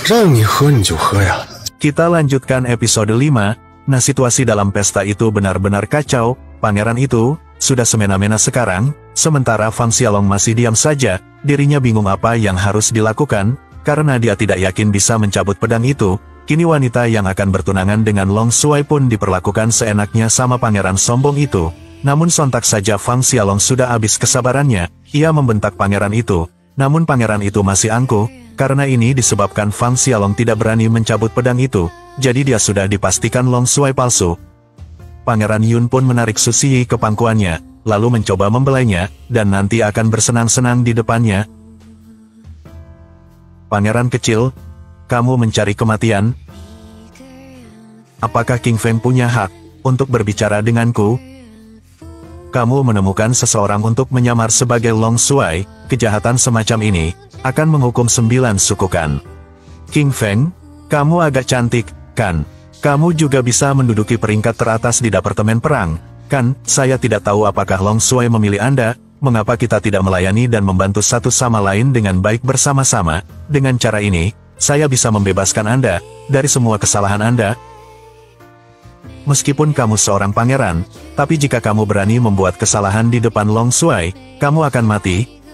让你喝你就喝呀。 Kita lanjutkan episode 5. Nah, situasi dalam pesta itu benar-benar kacau. Pangeran itu sudah semena-mena sekarang, sementara Fang Xiaolong masih diam saja. Dirinya bingung apa yang harus dilakukan, karena dia tidak yakin bisa mencabut pedang itu. Kini wanita yang akan bertunangan dengan Long Shuai pun diperlakukan seenaknya sama pangeran sombong itu. Namun sontak saja Fang Xiaolong sudah habis kesabarannya. Ia membentak pangeran itu. Namun pangeran itu masih angkuh. Karena ini disebabkan Fang Xiaolong tidak berani mencabut pedang itu. Jadi dia sudah dipastikan Long Shuai palsu. Pangeran Yun pun menarik Susi ke pangkuannya, lalu mencoba membelainya, dan nanti akan bersenang-senang di depannya. Pangeran kecil, kamu mencari kematian? Apakah King Feng punya hak untuk berbicara denganku? Kamu menemukan seseorang untuk menyamar sebagai Long Shuai. Kejahatan semacam ini akan menghukum 9 sukukan. King Feng, kamu agak cantik, kan? Kamu juga bisa menduduki peringkat teratas di Departemen Perang, kan? Saya tidak tahu apakah Long Shuai memilih Anda. Mengapa kita tidak melayani dan membantu satu sama lain dengan baik bersama-sama? Dengan cara ini, saya bisa membebaskan Anda dari semua kesalahan Anda. Meskipun kamu seorang pangeran, tapi jika kamu berani membuat kesalahan di depan Long Shuai, kamu akan mati.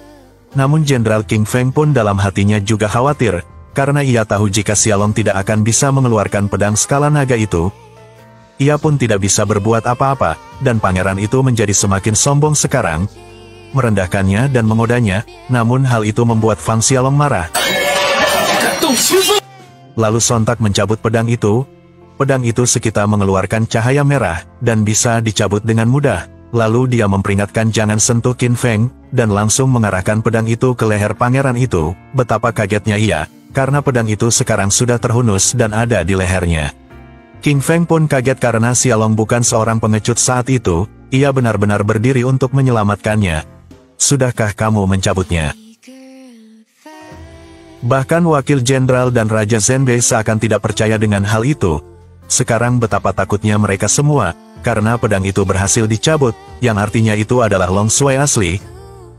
Namun Jenderal King Feng pun dalam hatinya juga khawatir, karena ia tahu jika Xiaolong tidak akan bisa mengeluarkan pedang skala naga itu. Ia pun tidak bisa berbuat apa-apa, dan pangeran itu menjadi semakin sombong sekarang, merendahkannya dan mengodanya. Namun hal itu membuat Fang Xiaolong marah. Lalu sontak mencabut pedang itu. Pedang itu sekitar mengeluarkan cahaya merah, dan bisa dicabut dengan mudah. Lalu dia memperingatkan jangan sentuh King Feng, dan langsung mengarahkan pedang itu ke leher pangeran itu. Betapa kagetnya ia, karena pedang itu sekarang sudah terhunus dan ada di lehernya. King Feng pun kaget karena Xiaolong bukan seorang pengecut saat itu. Ia benar-benar berdiri untuk menyelamatkannya. Sudahkah kamu mencabutnya? Bahkan wakil jenderal dan Raja Zhenbei seakan tidak percaya dengan hal itu. Sekarang betapa takutnya mereka semua, karena pedang itu berhasil dicabut, yang artinya itu adalah Long Shuai asli.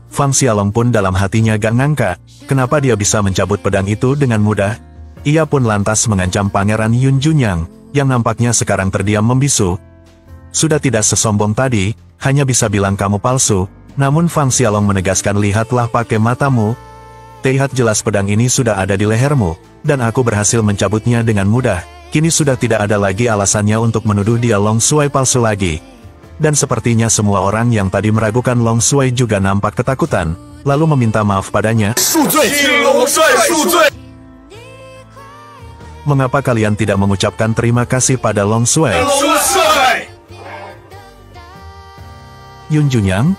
Fang Xiaolong pun dalam hatinya gak ngangka, kenapa dia bisa mencabut pedang itu dengan mudah. Ia pun lantas mengancam Pangeran Yun Junyang, yang nampaknya sekarang terdiam membisu. Sudah tidak sesombong tadi, hanya bisa bilang kamu palsu. Namun Fang Xiaolong menegaskan, lihatlah pakai matamu. Terlihat jelas pedang ini sudah ada di lehermu, dan aku berhasil mencabutnya dengan mudah. Kini sudah tidak ada lagi alasannya untuk menuduh dia Long Shuai palsu lagi. Dan sepertinya semua orang yang tadi meragukan Long Shuai juga nampak ketakutan, lalu meminta maaf padanya. Mengapa kalian tidak mengucapkan terima kasih pada Long Shuai? Yun Junyang,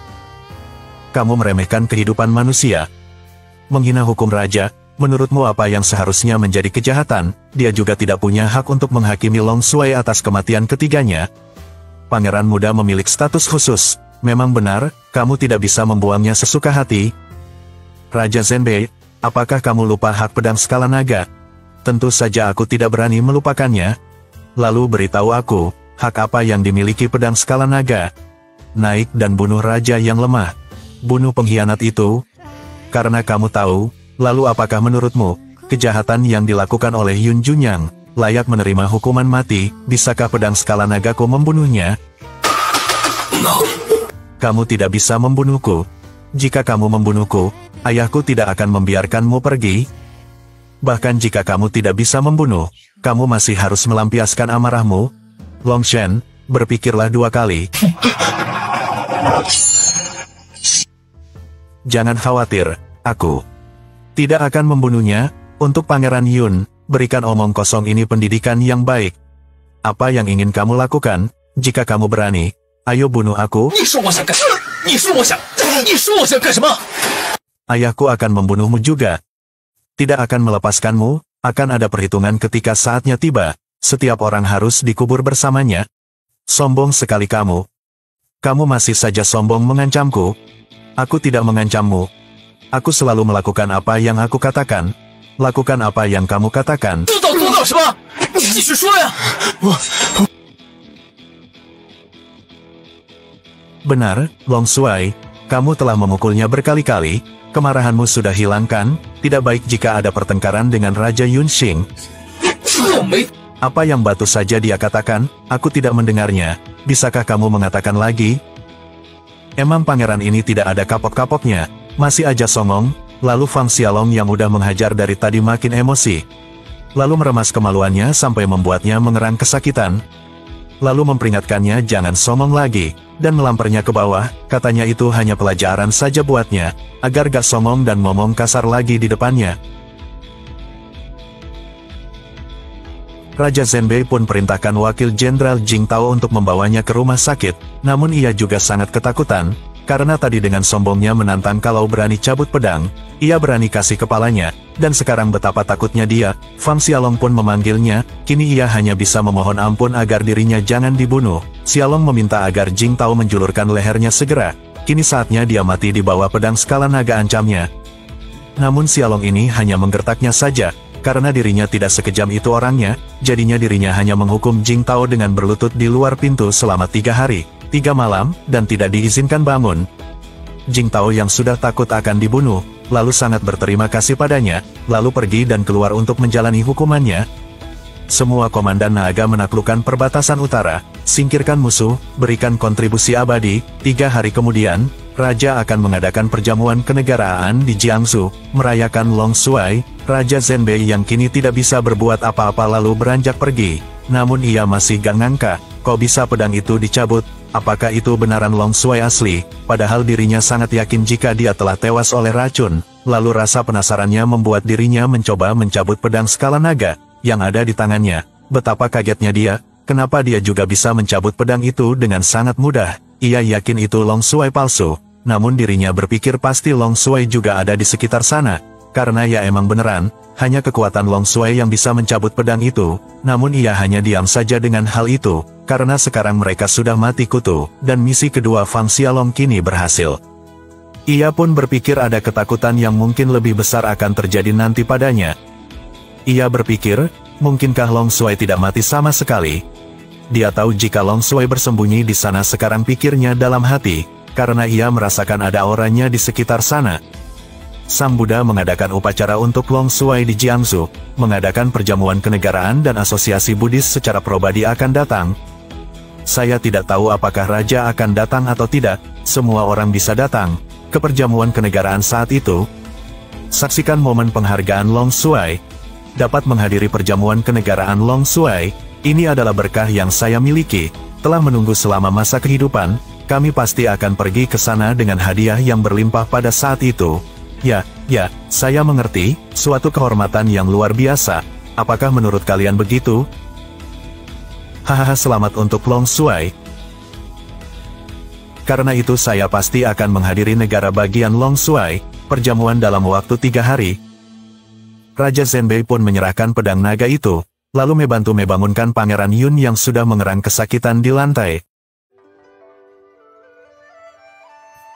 kamu meremehkan kehidupan manusia, menghina hukum raja. Menurutmu apa yang seharusnya menjadi kejahatan? Dia juga tidak punya hak untuk menghakimi Long Shuai atas kematian ketiganya. Pangeran muda memiliki status khusus. Memang benar, kamu tidak bisa membuangnya sesuka hati. Raja Zhenbei, apakah kamu lupa hak pedang skala naga? Tentu saja aku tidak berani melupakannya. Lalu beritahu aku, hak apa yang dimiliki pedang skala naga? Naik dan bunuh raja yang lemah. Bunuh pengkhianat itu. Karena kamu tahu. Lalu apakah menurutmu, kejahatan yang dilakukan oleh Yun Junyang layak menerima hukuman mati? Bisakah pedang skala nagaku membunuhnya? Kamu tidak bisa membunuhku. Jika kamu membunuhku, ayahku tidak akan membiarkanmu pergi. Bahkan jika kamu tidak bisa membunuh, kamu masih harus melampiaskan amarahmu. Long Shen, berpikirlah 2 kali. Jangan khawatir, aku tidak akan membunuhnya. Untuk Pangeran Yun, berikan omong kosong ini pendidikan yang baik. Apa yang ingin kamu lakukan? Jika kamu berani, ayo bunuh aku. Ayahku akan membunuhmu juga. Tidak akan melepaskanmu, akan ada perhitungan ketika saatnya tiba. Setiap orang harus dikubur bersamanya. Sombong sekali kamu. Kamu masih saja sombong mengancamku. Aku tidak mengancammu. Aku selalu melakukan apa yang aku katakan. Lakukan apa yang kamu katakan. Benar, Long Shuai. Kamu telah memukulnya berkali-kali, kemarahanmu sudah hilangkan, tidak baik jika ada pertengkaran dengan Raja Yunxing. Apa yang batu saja dia katakan, aku tidak mendengarnya, bisakah kamu mengatakan lagi? Emang pangeran ini tidak ada kapok-kapoknya, masih aja songong, lalu Fang Xiaolong yang udah menghajar dari tadi makin emosi. Lalu meremas kemaluannya sampai membuatnya mengerang kesakitan. Lalu memperingatkannya jangan songong lagi, dan melamparnya ke bawah, katanya itu hanya pelajaran saja buatnya, agar gak songong dan ngomong kasar lagi di depannya. Raja Zhenbei pun perintahkan wakil Jenderal Jing Tao untuk membawanya ke rumah sakit, namun ia juga sangat ketakutan, karena tadi dengan sombongnya menantang kalau berani cabut pedang, ia berani kasih kepalanya, dan sekarang betapa takutnya dia. Fang Xiaolong pun memanggilnya, kini ia hanya bisa memohon ampun agar dirinya jangan dibunuh. Xiaolong meminta agar Jing Tao menjulurkan lehernya segera, kini saatnya dia mati di bawah pedang skala naga ancamnya. Namun Xiaolong ini hanya menggertaknya saja, karena dirinya tidak sekejam itu orangnya, jadinya dirinya hanya menghukum Jing Tao dengan berlutut di luar pintu selama 3 hari, 3 malam, dan tidak diizinkan bangun. Jing Tao yang sudah takut akan dibunuh, lalu sangat berterima kasih padanya, lalu pergi dan keluar untuk menjalani hukumannya. Semua komandan naga menaklukkan perbatasan utara, singkirkan musuh, berikan kontribusi abadi. 3 hari kemudian, Raja akan mengadakan perjamuan kenegaraan di Jiangsu, merayakan Long Shuai. Raja Zhenbei yang kini tidak bisa berbuat apa-apa lalu beranjak pergi. Namun ia masih gak ngangka, kok bisa pedang itu dicabut, apakah itu benaran Long Shuai asli, padahal dirinya sangat yakin jika dia telah tewas oleh racun. Lalu rasa penasarannya membuat dirinya mencoba mencabut pedang skala naga, yang ada di tangannya. Betapa kagetnya dia, kenapa dia juga bisa mencabut pedang itu dengan sangat mudah. Ia yakin itu Long Shuai palsu, namun dirinya berpikir pasti Long Shuai juga ada di sekitar sana. Karena ya emang beneran, hanya kekuatan Long Shuai yang bisa mencabut pedang itu, namun ia hanya diam saja dengan hal itu, karena sekarang mereka sudah mati kutu, dan misi kedua Fang Xiaolong kini berhasil. Ia pun berpikir ada ketakutan yang mungkin lebih besar akan terjadi nanti padanya. Ia berpikir, mungkinkah Long Shuai tidak mati sama sekali? Dia tahu jika Long Shuai bersembunyi di sana sekarang, pikirnya dalam hati, karena ia merasakan ada auranya di sekitar sana. Sang Buddha mengadakan upacara untuk Long Shuai di Jiangsu, mengadakan perjamuan kenegaraan dan asosiasi Buddhis secara pribadi akan datang. Saya tidak tahu apakah Raja akan datang atau tidak, semua orang bisa datang ke perjamuan kenegaraan saat itu. Saksikan momen penghargaan Long Shuai. Dapat menghadiri perjamuan kenegaraan Long Shuai, ini adalah berkah yang saya miliki, telah menunggu selama masa kehidupan, kami pasti akan pergi ke sana dengan hadiah yang berlimpah pada saat itu. Ya, saya mengerti, suatu kehormatan yang luar biasa. Apakah menurut kalian begitu? Hahaha, selamat untuk Long Shuai. Karena itu saya pasti akan menghadiri negara bagian Long Shuai, perjamuan dalam waktu 3 hari. Raja Zhenbei pun menyerahkan pedang naga itu, lalu membantu membangunkan Pangeran Yun yang sudah mengerang kesakitan di lantai.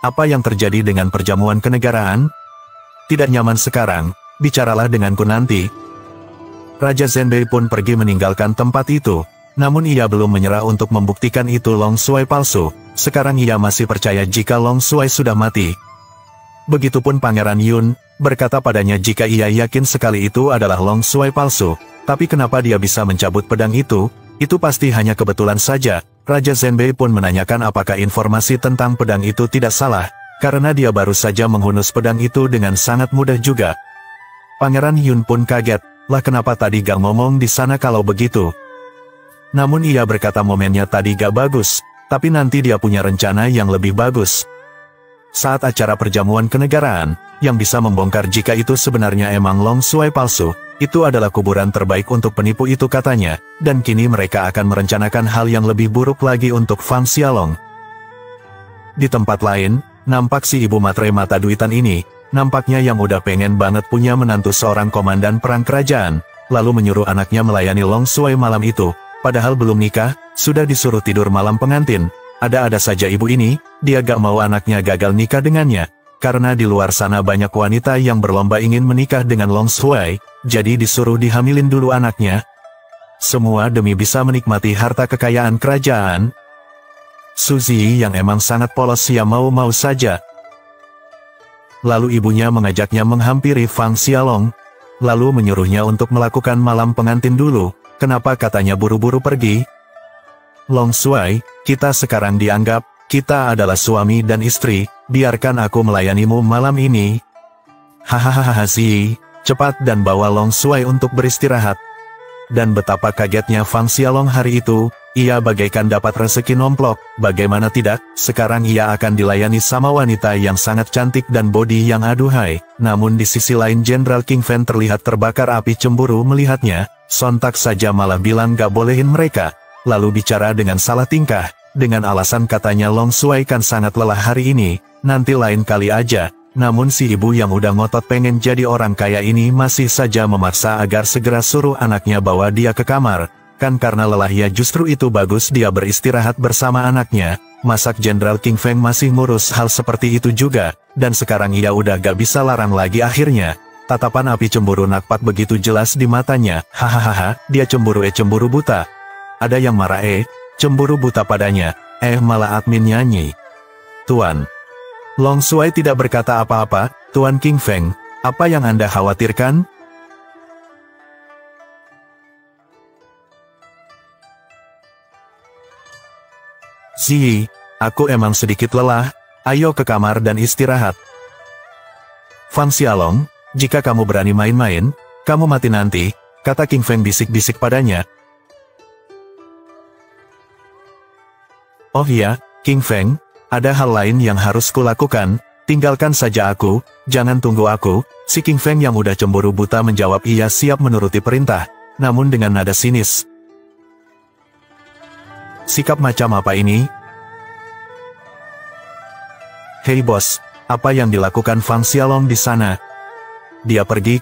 Apa yang terjadi dengan perjamuan kenegaraan? Tidak nyaman sekarang, bicaralah denganku nanti. Raja Zhenbei pun pergi meninggalkan tempat itu, namun ia belum menyerah untuk membuktikan itu Long Shuai palsu. Sekarang ia masih percaya jika Long Shuai sudah mati. Begitupun Pangeran Yun, berkata padanya jika ia yakin sekali itu adalah Long Shuai palsu, tapi kenapa dia bisa mencabut pedang itu pasti hanya kebetulan saja. Raja Zhenbei pun menanyakan apakah informasi tentang pedang itu tidak salah, karena dia baru saja menghunus pedang itu dengan sangat mudah juga. Pangeran Yun pun kaget, lah kenapa tadi gak ngomong di sana kalau begitu. Namun ia berkata momennya tadi gak bagus, tapi nanti dia punya rencana yang lebih bagus. Saat acara perjamuan kenegaraan, yang bisa membongkar jika itu sebenarnya emang Long Shuai palsu, itu adalah kuburan terbaik untuk penipu itu katanya, dan kini mereka akan merencanakan hal yang lebih buruk lagi untuk Fang Xiaolong. Di tempat lain, nampak si ibu matre mata duitan ini, nampaknya yang udah pengen banget punya menantu seorang komandan perang kerajaan, lalu menyuruh anaknya melayani Long Shuai malam itu, padahal belum nikah, sudah disuruh tidur malam pengantin. Ada-ada saja ibu ini, dia gak mau anaknya gagal nikah dengannya, karena di luar sana banyak wanita yang berlomba ingin menikah dengan Long Shuai, jadi disuruh dihamilin dulu anaknya. Semua demi bisa menikmati harta kekayaan kerajaan. Suzy yang emang sangat polos ya mau-mau saja. lalu ibunya mengajaknya menghampiri Fang Xiaolong, lalu menyuruhnya untuk melakukan malam pengantin dulu. Kenapa katanya buru-buru pergi? Long Shuai, kita sekarang dianggap, kita adalah suami dan istri, biarkan aku melayanimu malam ini. Hahaha Ziyi, cepat dan bawa Long Shuai untuk beristirahat. Dan betapa kagetnya Fang Xiaolong hari itu, ia bagaikan dapat rezeki nomplok, bagaimana tidak, sekarang ia akan dilayani sama wanita yang sangat cantik dan bodi yang aduhai. Namun di sisi lain Jenderal King Feng terlihat terbakar api cemburu melihatnya, sontak saja malah bilang gak bolehin mereka, lalu bicara dengan salah tingkah, dengan alasan katanya Long Shuai kan sangat lelah hari ini, nanti lain kali aja. Namun si ibu yang udah ngotot pengen jadi orang kaya ini masih saja memaksa agar segera suruh anaknya bawa dia ke kamar. Kan karena lelah ya justru itu bagus dia beristirahat bersama anaknya. Masak Jenderal King Feng masih ngurus hal seperti itu juga. Dan sekarang ia udah gak bisa larang lagi akhirnya. Tatapan api cemburu Nakpat begitu jelas di matanya. Hahaha, dia cemburu buta. Ada yang marah cemburu buta padanya. Malah admin nyanyi. Tuan. Long Shuai tidak berkata apa-apa, Tuan King Feng, apa yang Anda khawatirkan? Ziyi, aku emang sedikit lelah, ayo ke kamar dan istirahat. Fang Xiaolong, jika kamu berani main-main, kamu mati nanti, kata King Feng bisik-bisik padanya. Oh iya, King Feng, ada hal lain yang harus kulakukan, tinggalkan saja aku, jangan tunggu aku. Si King Feng yang udah cemburu buta menjawab ia siap menuruti perintah, namun dengan nada sinis. Sikap macam apa ini? Hei bos, apa yang dilakukan Fang Xiaolong di sana? Dia pergi